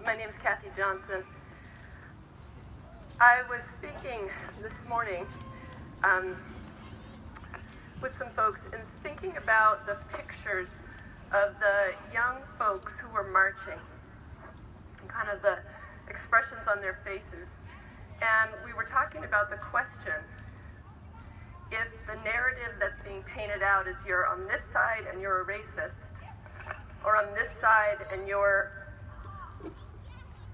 My name is Kathy Johnson. I was speaking this morning with some folks and thinking about the pictures of the young folks who were marching and kind of the expressions on their faces. And we were talking about the question, if the narrative that's being painted out is you're on this side and you're a racist, or on this side and you're,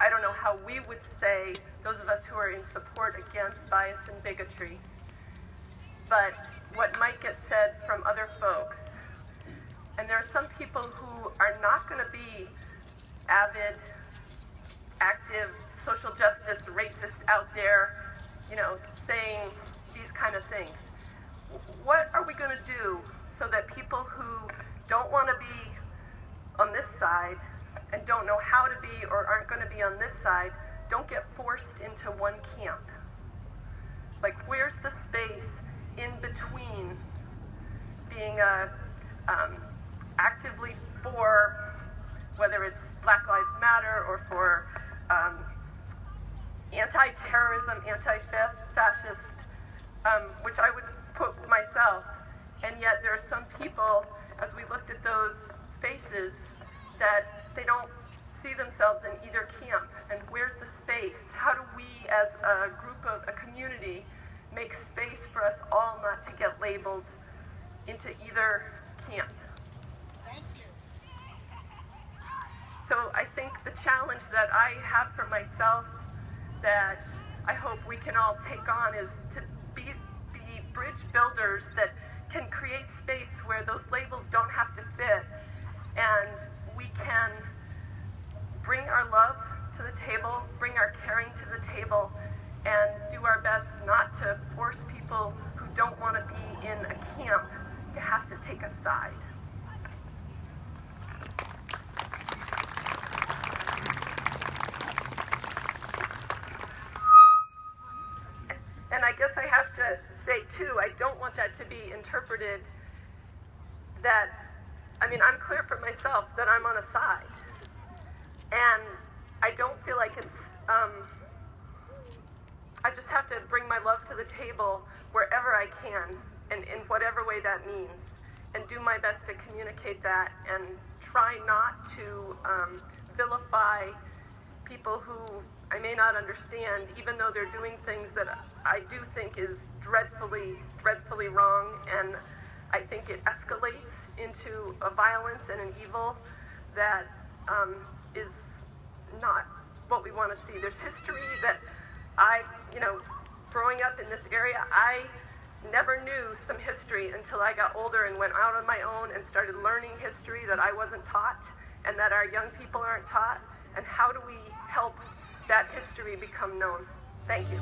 I don't know how we would say, those of us who are in support against bias and bigotry, but what might get said from other folks. And there are some people who are not going to be avid, active, social justice racists out there, saying these kind of things. What are we going to do so that people who don't want to be on this side and don't know how to be or aren't going to be on this side don't get forced into one camp? Like, where's the space in between being actively for, whether it's Black Lives Matter or for anti-terrorism, anti-fascist, which I would put myself, and yet there are some people, as we looked at those faces, that they don't see themselves in either camp. And where's the space? How do we, as a group of a community, make space for us all not to get labeled into either camp? Thank you. So I think the challenge that I have for myself, that I hope we can all take on, is to be bridge builders that can create space where those labels don't have to fit, and we can bring our love to the table, bring our caring to the table, and do our best not to force people who don't want to be in a camp to have to take a side. And I guess I have to say too, I don't want that to be interpreted that, I'm clear for myself that I'm on a side. And I don't feel like it's, I just have to bring my love to the table wherever I can, and in whatever way that means, and do my best to communicate that, and try not to vilify people who I may not understand, even though they're doing things that I do think is dreadfully, dreadfully wrong, and I think it escalates into a violence and an evil that is not what we want to see. There's history that growing up in this area, I never knew some history until I got older and went out on my own and started learning history that I wasn't taught and that our young people aren't taught. And how do we help that history become known? Thank you.